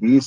20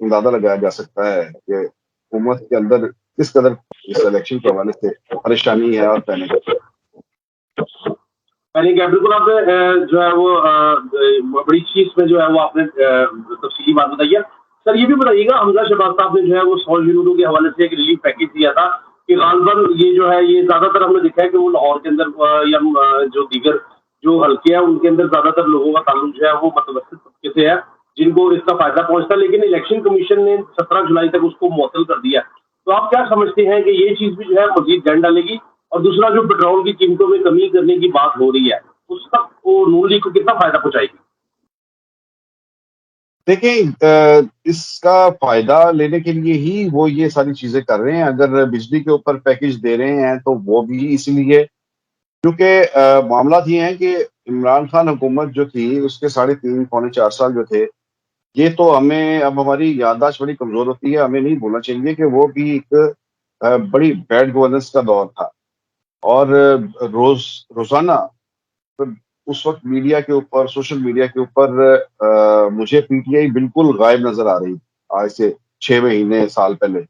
اندازہ لگایا جا سکتا ہے کہ حکومت کے اندر کس قدر اس الیکشن کے حوالے سے پریشانی ہے اور پینک ہے۔ یعنی کہ بالکل آپ نے جو ہے وہ بڑی چیز میں جو ہے وہ آپ نے تفصیلی بات بتائی ہے. سر یہ بھی بتائیے گا، حمزہ شہباز صاحب نے جو ہے وہ 100 یونٹوں کے حوالے سے ایک ریلیف پیکیج دیا تھا کہ غالباً یہ جو ہے یہ زیادہ تر ہم نے دیکھا ہے کہ وہ لاہور کے اندر یا جو دیگر جو حلقے ہیں ان کے اندر زیادہ تر لوگوں کا تعلق جو ہے وہ متوسط طبقے سے ہے جن کو اس کا فائدہ پہنچتا ہے، لیکن الیکشن کمیشن نے 17 جولائی تک اس کو معطل کر دیا. تو آپ کیا سمجھتے ہیں کہ یہ چیز بھی جو ہے مزید جان ڈالے گی؟ اور دوسرا جو پیٹرول کی قیمتوں میں کمی کرنے کی بات ہو رہی ہے اس کا وہ نون لیگ کو کتنا فائدہ پہنچائے گی؟ دیکھیں اس کا فائدہ لینے کے لیے ہی وہ یہ ساری چیزیں کر رہے ہیں. اگر بجلی کے اوپر پیکج دے رہے ہیں تو وہ بھی اسی لیے، کیونکہ معاملات یہ ہیں کہ عمران خان حکومت جو تھی اس کے 3.5 پونے 4 سال جو تھے، یہ تو ہمیں اب ہماری یادداشت بڑی کمزور ہوتی ہے، ہمیں نہیں بھولنا چاہیے کہ وہ بھی ایک بڑی بیڈ گورننس کا دور تھا. اور روزانہ اس وقت میڈیا کے اوپر، سوشل میڈیا کے اوپر مجھے پی ٹی آئی بالکل غائب نظر آ رہی آج سے 6 مہینے سال پہلے،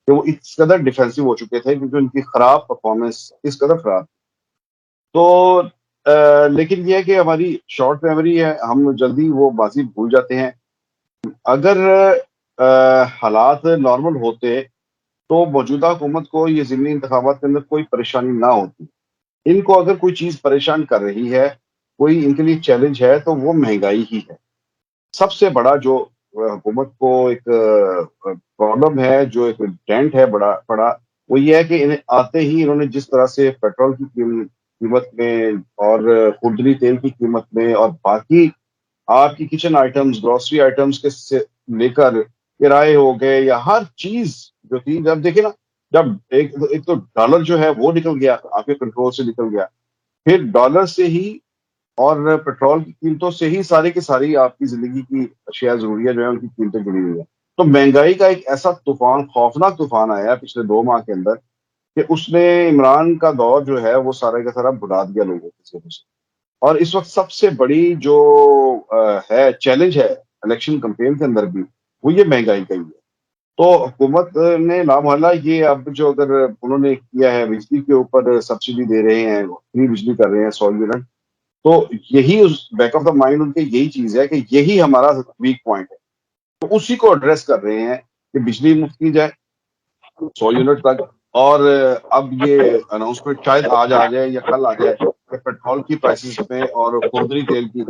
کہ وہ اس قدر ڈیفینسو ہو چکے تھے کیونکہ ان کی خراب پرفارمنس اس قدر خراب. تو لیکن یہ ہے کہ ہماری شارٹ میموری ہے، ہم جلدی وہ ماضی بھول جاتے ہیں. اگر حالات نارمل ہوتے تو موجودہ حکومت کو یہ ضمنی انتخابات کے اندر کوئی پریشانی نہ ہوتی. ان کو اگر کوئی چیز پریشان کر رہی ہے، کوئی ان کے لیے چیلنج ہے، تو وہ مہنگائی ہی ہے. سب سے بڑا جو حکومت کو ایک پرابلم ہے، جو ایک ڈینٹ ہے بڑا، وہ یہ ہے کہ انہیں آتے ہی انہوں نے جس طرح سے پیٹرول کی قیمت میں اور خوردنی تیل کی قیمت میں اور باقی آپ کی کچن آئٹمز، گروسری آئٹمز کے سے لے کر کرائے ہو گئے یا ہر چیز جو تھی، جب دیکھیں نا، جب ایک تو ڈالر جو ہے وہ نکل گیا، آپ کے کنٹرول سے نکل گیا، پھر ڈالر سے ہی اور پیٹرول کی قیمتوں سے ہی ساری کی ساری آپ کی زندگی کی اشیاء ضروریہ جو ہے ان کی قیمتیں جڑی ہوئی ہیں. تو مہنگائی کا ایک ایسا طوفان، خوفناک طوفان آیا ہے پچھلے 2 ماہ کے اندر کہ اس نے عمران کا دور جو ہے وہ سارا کا سارا بھلا دیا لوگوں کے سے. اور اس وقت سب سے بڑی جو ہے چیلنج ہے الیکشن کمپین کے اندر بھی، وہ یہ مہنگائی کا ہی ہے. تو حکومت نے لامحالہ یہ اب جو اگر انہوں نے کیا ہے، بجلی کے اوپر سبسڈی دے رہے ہیں، فری بجلی کر رہے ہیں 100 یونٹ، تو یہی اس back of the mind in کے یہی چیز ہے کہ یہی ہمارا ویک پوائنٹ ہے. تو اسی کو ایڈریس کر رہے ہیں کہ بجلی مفت کی جائے 100 یونٹ تک. اور اب یہ اناؤنسمنٹ شاید آج آ جائے یا کل آ جائے کہ پیٹرول کی پرائسز میں اور خوردنی تیل کی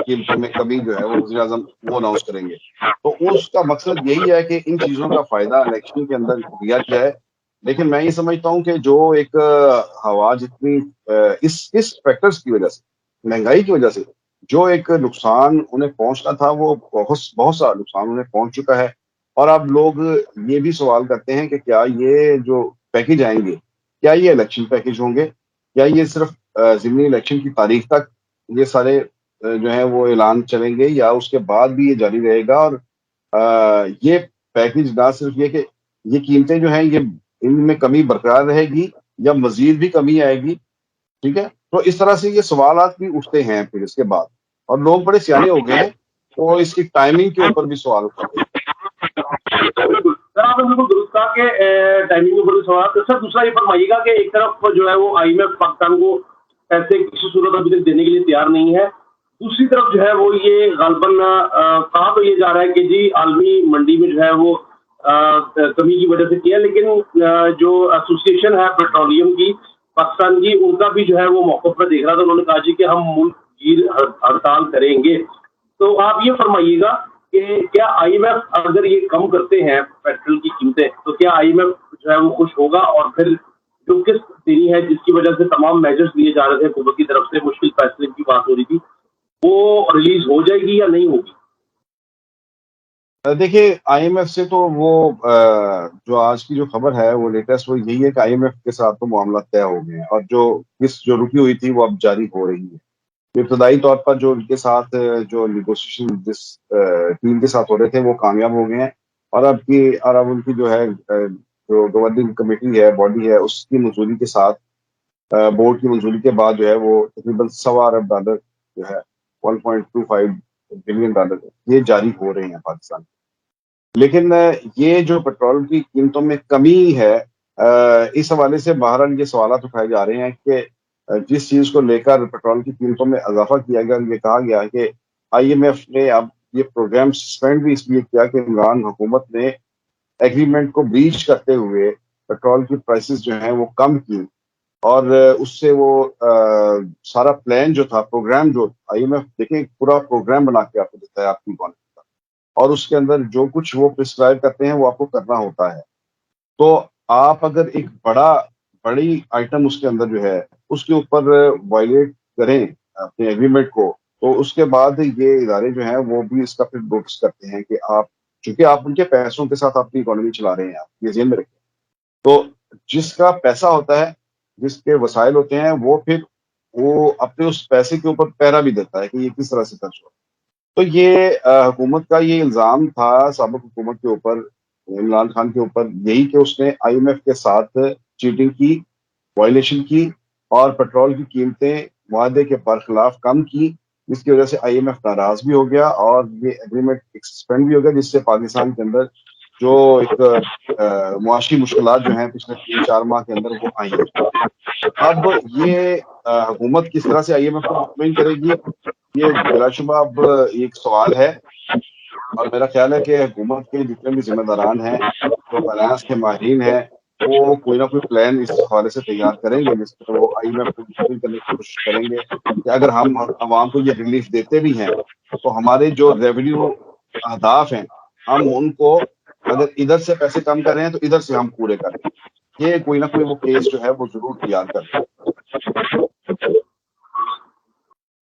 قیمتوں میں کمی جو ہے وہ وزیر اعظم وہ اناؤنس کریں گے. تو اس کا مقصد یہی ہے کہ ان چیزوں کا فائدہ الیکشن کے اندر لیا جائے. لیکن میں یہ سمجھتا ہوں کہ جو ایک ہوا جتنی اس فیکٹرز کی وجہ سے، مہنگائی کی وجہ سے جو ایک نقصان انہیں پہنچنا تھا، وہ بہت سا نقصان انہیں پہنچ چکا ہے. اور اب لوگ یہ بھی سوال کرتے ہیں کہ کیا یہ جو پیکج آئیں گے، کیا یہ الیکشن پیکج ہوں گے، کیا یہ صرف ضمنی الیکشن کی تاریخ تک یہ سارے جو ہیں وہ اعلان چلیں گے، یا اس کے بعد بھی یہ جاری رہے گا. اور یہ پیکج نہ صرف یہ کہ یہ قیمتیں جو ہیں یہ ان میں کمی برقرار رہے گی یا مزید بھی کمی آئے گی. ٹھیک ہے، تو اس طرح سے یہ سوالات بھی اٹھتے ہیں پھر اس کے بعد. اور لوگ بڑے سیانے ہو گئے ہیں تو اس کی ٹائمنگ کے اوپر بھی سوال اٹھاتے ہیں. بالکل سر، آپ نے بالکل درست کہا کہ ٹائمنگ کے اوپر سوال. سر دوسرا یہ فرمائیے گا کہ ایک طرف جو ہے وہ آئی ایم ایف پاکستان کو پیسے کسی صورت ابھی تک دینے کے لیے تیار نہیں ہے، دوسری طرف جو ہے وہ یہ غالباً کہا تو یہ جا رہا ہے کہ جی عالمی منڈی میں جو ہے وہ کمی کی وجہ سے کیا، لیکن جو ایسوسیشن ہے پیٹرولیم کی پاکستان کی، ان کا بھی جو ہے وہ موقف پر دیکھ رہا تھا. انہوں نے کہا جی کہ ہم ملک گیر ہڑتال کریں گے. تو آپ یہ فرمائیے گا کہ کیا آئی ایم ایف اگر یہ کم کرتے ہیں پیٹرول کی قیمتیں، تو کیا آئی ایم ایف جو ہے وہ خوش ہوگا؟ اور پھر جو قسط دینی ہے جس کی وجہ سے تمام میجرز لیے جا رہے تھے حکومت کی طرف سے، مشکل فیصلے کی بات ہو رہی تھی، وہ ریلیز ہو جائے گی یا نہیں ہوگی؟ دیکھیے آئی ایم ایف سے تو وہ جو آج کی جو خبر ہے وہ لیٹسٹ وہ یہی ہے کہ آئی ایم ایف کے ساتھ تو معاملات طے ہو گئے ہیں، اور جو قسط جو رکی ہوئی تھی وہ اب جاری ہو رہی ہے. ابتدائی طور پر جو ان کے ساتھ جو نیگوسیشن جس ٹیم کے ساتھ ہو رہے تھے وہ کامیاب ہو گئے ہیں. اور اب ان کی جو ہے جو گورننگ کمیٹی ہے، باڈی ہے، اس کی منظوری کے ساتھ، بورڈ کی منظوری کے بعد جو ہے وہ تقریباً $1.25 ارب جو ہے $1.25 بلین یہ جاری ہو رہے ہیں پاکستان. لیکن یہ جو پیٹرول کی قیمتوں میں کمی ہے، اس حوالے سے بہرحال یہ سوالات اٹھائے جا رہے ہیں کہ جس چیز کو لے کر پیٹرول کی قیمتوں میں اضافہ کیا گیا، یہ کہا گیا کہ آئی ایم ایف نے اب یہ پروگرام سسپینڈ بھی اس لیے کیا کہ عمران حکومت نے ایگریمنٹ کو بریچ کرتے ہوئے پیٹرول کی پرائسز جو ہیں وہ کم کی، اور اس سے وہ سارا پلان جو تھا، پروگرام جو آئی ایم ایف دیکھیں پورا پروگرام بنا کے آپ کو دیتا ہے آپ کی اکانومی کا، اور اس کے اندر جو کچھ وہ پرسکرائب کرتے ہیں وہ آپ کو کرنا ہوتا ہے۔ تو آپ اگر ایک بڑی آئٹم اس کے اندر جو ہے اس کے اوپر وائلیٹ کریں اپنے ایگریمنٹ کو، تو اس کے بعد یہ ادارے جو ہیں وہ بھی اس کا پھر نوٹس کرتے ہیں کہ آپ، چونکہ آپ ان کے پیسوں کے ساتھ اپنی اکانومی چلا رہے ہیں، آپ یہ ذہن میں رکھیں۔ تو جس کا پیسہ ہوتا ہے، جس کے وسائل ہوتے ہیں، وہ پھر وہ اپنے اس پیسے کے اوپر پہرا بھی دیتا ہے کہ یہ کس طرح سے خرچ ہو۔ تو یہ حکومت کا یہ الزام تھا سابق حکومت کے اوپر، عمران خان کے اوپر، یہی کہ اس نے آئی ایم ایف کے ساتھ چیٹنگ کی، وائلیشن کی، اور پیٹرول کی قیمتیں معاہدے کے برخلاف کم کی، جس کی وجہ سے آئی ایم ایف ناراض بھی ہو گیا اور یہ ایگریمنٹ سسپینڈ بھی ہو گیا، جس سے پاکستان کے اندر جو ایک معاشی مشکلات جو ہیں پچھلے 3-4 ماہ کے اندر وہ آئی ہیں۔ اب یہ حکومت کس طرح سے آئی ایم ایف کو مطمئن کرے گی، یہ بلا شبہ اب ایک سوال ہے، اور میرا خیال ہے کہ حکومت کے جتنے بھی ذمہ داران ہیں، جو فائنانس کے ماہرین ہیں، وہ کوئی نہ کوئی پلان اس حوالے سے تیار کریں گے، جس میں وہ آئی ایم ایف کو مطمئن کرنے کی کوشش کریں گے کہ اگر ہم عوام کو یہ ریلیف دیتے بھی ہیں تو ہمارے جو ریونیو اہداف ہیں، ہم ان کو اگر ادھر سے پیسے کم کر رہے ہیں تو ادھر سے ہم پورے کریں۔ یہ کوئی نہ کوئی وہ کیس جو ہے وہ ضرور تیار کر لیں۔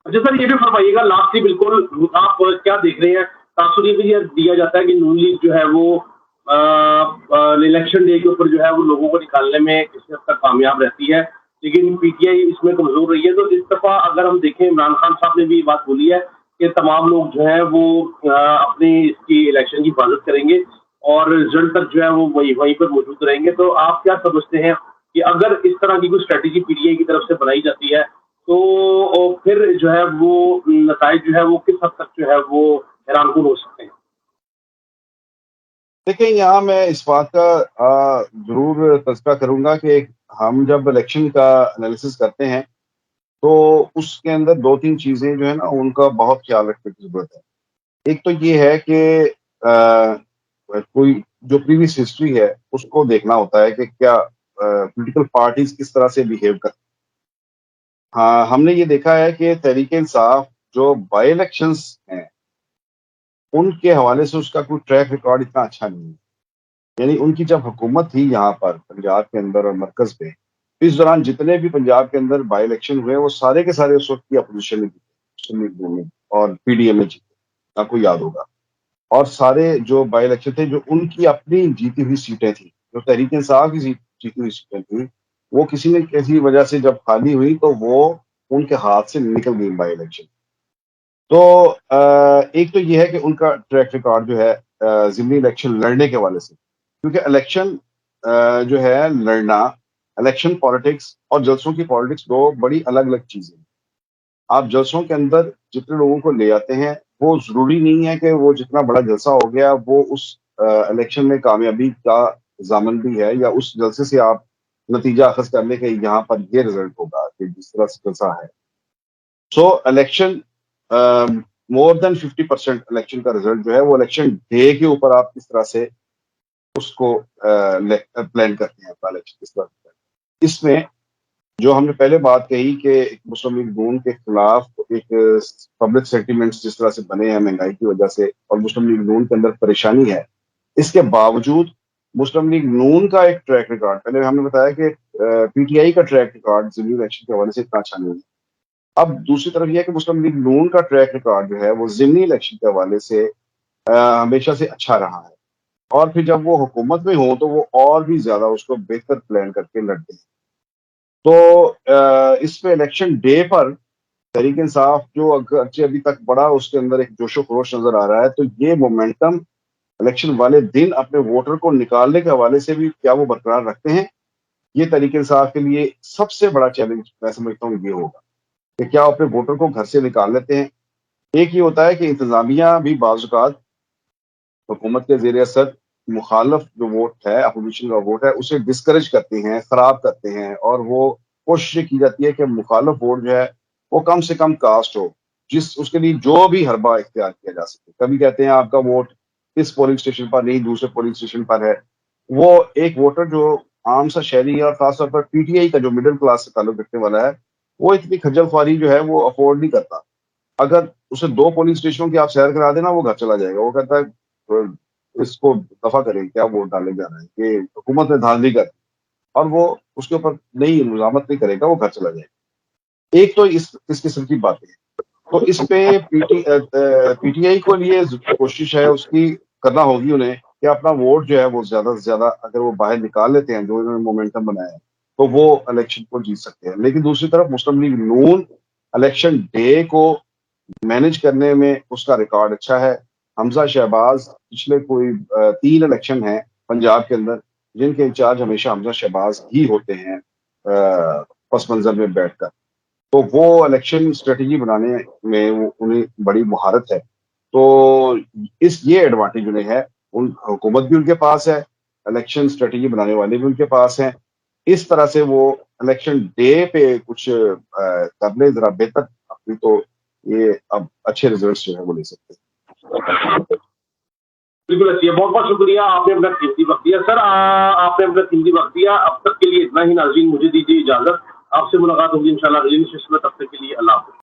اچھا سر، یہ بھی فرمائیے گا لاسٹلی بالکل، آپ کیا دیکھ رہے ہیں؟ تاثر یہ بھی دیا جاتا ہے کہ نون لیگ جو ہے وہ الیکشن ڈے کے اوپر جو ہے وہ لوگوں کو نکالنے میں کسی حد تک کامیاب رہتی ہے، لیکن پی ٹی آئی اس میں کمزور رہی ہے۔ تو اس دفعہ اگر ہم دیکھیں، عمران خان صاحب نے بھی یہ بات بولی ہے کہ تمام لوگ جو ہیں وہ اپنی اس کی الیکشن کی حفاظت کریں گے اور رزلٹ تک جو ہے وہ وہیں پر موجود رہیں گے۔ تو آپ کیا سمجھتے ہیں کہ اگر اس طرح کی کوئی اسٹریٹجی پی ٹی آئی کی طرف سے بنائی جاتی ہے تو پھر جو ہے وہ نتائج جو ہے وہ کس حد تک جو ہے وہ حیران کن ہو سکتے ہیں؟ دیکھیں، یہاں میں اس بات کا ضرور تذکرہ کروں گا کہ ہم جب الیکشن کا انالیسس کرتے ہیں تو اس کے اندر 2-3 چیزیں جو ہے نا ان کا بہت خیال رکھنے کی ضرورت ہے۔ ایک تو یہ ہے کہ کوئی جو پریویس ہسٹری ہے اس کو دیکھنا ہوتا ہے کہ کیا پولیٹیکل پارٹیز کس طرح سے بیہیو کرتی ہیں۔ ہاں، ہم نے یہ دیکھا ہے کہ تحریک انصاف جو بائی الیکشنز ہیں ان کے حوالے سے اس کا کوئی ٹریک ریکارڈ اتنا اچھا نہیں ہے۔ یعنی ان کی جب حکومت تھی یہاں پر پنجاب کے اندر اور مرکز پہ، اس دوران جتنے بھی پنجاب کے اندر بائی الیکشن ہوئے وہ سارے کے سارے اس وقت کی اپوزیشن میں جیتے اور پی ڈی ایم میں جیتے، آپ کو یاد ہوگا۔ اور سارے جو بائی الیکشن تھے جو ان کی اپنی جیتی ہوئی سیٹیں تھیں، جو تحریک انصاف کی جیتی ہوئی سیٹیں تھیں، وہ کسی نہ کسی وجہ سے جب خالی ہوئی تو وہ ان کے ہاتھ سے نکل گئی بائی الیکشن۔ تو ایک تو یہ ہے کہ ان کا ٹریک ریکارڈ جو ہے ضمنی الیکشن لڑنے کے حوالے سے، کیونکہ الیکشن جو ہے لڑنا، الیکشن پالیٹکس اور جلسوں کی پالیٹکس دو بڑی الگ الگ چیزیں ہیں۔ آپ جلسوں کے اندر جتنے لوگوں کو لے آتے ہیں وہ ضروری نہیں ہے کہ وہ جتنا بڑا جلسہ ہو گیا وہ اس الیکشن میں کامیابی کا ضامن بھی ہے، یا اس جلسے سے آپ نتیجہ اخذ کر لیں کہ یہاں پر یہ رزلٹ ہوگا کہ جس طرح سے جلسہ ہے۔ سو الیکشن مور دین 50% الیکشن کا رزلٹ جو ہے وہ الیکشن ڈے کے اوپر آپ کس طرح سے اس کو پلان کرتے ہیں، اپنا الیکشن کس طرح سے۔ اس میں جو ہم نے پہلے بات کہی کہ مسلم لیگ نون کے خلاف ایک پبلک سینٹیمنٹس جس طرح سے بنے ہیں مہنگائی کی وجہ سے، اور مسلم لیگ نون کے اندر پریشانی ہے، اس کے باوجود مسلم لیگ نون کا ایک ٹریک ریکارڈ، پہلے ہم نے بتایا کہ پی ٹی آئی کا ٹریک ریکارڈ ضمنی الیکشن کے حوالے سے اتنا اچھا نہیں ہے۔ اب دوسری طرف یہ ہے کہ مسلم لیگ نون کا ٹریک ریکارڈ جو ہے وہ ضمنی الیکشن کے حوالے سے ہمیشہ سے اچھا رہا ہے، اور پھر جب وہ حکومت میں ہوں تو وہ اور بھی زیادہ اس کو بہتر پلان کر کے لڑتے ہیں۔ تو اس میں الیکشن ڈے پر تحریک انصاف جو اگرچہ ابھی تک بڑا اس کے اندر ایک جوش و خروش نظر آ رہا ہے، تو یہ مومنٹم الیکشن والے دن اپنے ووٹر کو نکالنے کے حوالے سے بھی کیا وہ برقرار رکھتے ہیں؟ یہ تحریک انصاف کے لیے سب سے بڑا چیلنج میں سمجھتا ہوں یہ ہوگا کہ کیا اپنے ووٹر کو گھر سے نکال لیتے ہیں۔ ایک یہ ہوتا ہے کہ انتظامیہ بھی بعض اوقات حکومت کے زیر اثر مخالف جو ووٹ ہے، اپوزیشن کا ووٹ ہے، اسے ڈسکریج کرتے ہیں، خراب کرتے ہیں، اور وہ کوشش کی جاتی ہے کہ مخالف ووٹ جو ہے وہ کم سے کم کاسٹ ہو، اس کے لیے جو بھی حربہ اختیار کیا جا سکے۔ کبھی کہتے ہیں آپ کا ووٹ اس پولنگ اسٹیشن پر نہیں، دوسرے پولنگ اسٹیشن پر ہے۔ وہ ایک ووٹر جو عام سا شہری ہے، اور خاص طور پر پی ٹی آئی کا جو مڈل کلاس سے تعلق رکھنے والا ہے، وہ اتنی کھجل خواری جو ہے وہ افورڈ نہیں کرتا۔ اگر اسے 2 پولنگ اسٹیشنوں کی آپ سیر کرا دینا، وہ گھر چلا جائے گا۔ وہ کہتا ہے اس کو دفاع کریں، کیا ووٹ ڈالے جا رہے ہیں کہ حکومت نے دھاندلی کر، اور وہ اس کے اوپر نئی مزاحمت نہیں کرے گا، وہ گھر چلا جائے گا۔ ایک تو اس قسم کی باتیں ہیں۔ تو اس پہ پی ٹی آئی کو لیے کوشش ہے اس کی، کرنا ہوگی انہیں کہ اپنا ووٹ جو ہے وہ زیادہ سے زیادہ اگر وہ باہر نکال لیتے ہیں، جو انہوں نے مومنٹم بنایا ہے، تو وہ الیکشن کو جیت سکتے ہیں۔ لیکن دوسری طرف مسلم لیگ نون الیکشن ڈے کو مینج کرنے میں اس کا ریکارڈ اچھا ہے۔ حمزہ شہباز پچھلے کوئی 3 الیکشن ہیں پنجاب کے اندر جن کے انچارج ہمیشہ حمزہ شہباز ہی ہوتے ہیں پس منظر میں بیٹھ کر، تو وہ الیکشن اسٹریٹجی بنانے میں انہیں بڑی مہارت ہے۔ تو یہ ایڈوانٹیج انہیں ہے، حکومت بھی ان کے پاس ہے، الیکشن اسٹریٹجی بنانے والے بھی ان کے پاس ہیں۔ اس طرح سے وہ الیکشن ڈے پہ کچھ کر لیں ذرا بہتر، اپنی تو یہ اب اچھے ریزلٹس جو ہے وہ لے سکتے ہیں۔ بالکل اچھی ہے، بہت بہت شکریہ، آپ نے اپنا قیمتی وقت دیا سر، آپ نے اپنا قیمتی وقت دیا۔ اب تک کے لیے اتنا ہی، ناظرین مجھے دیجیے اجازت، آپ سے ملاقات ہوگی انشاءاللہ اگلی نشست میں، تب تک کے لیے اللہ حافظ۔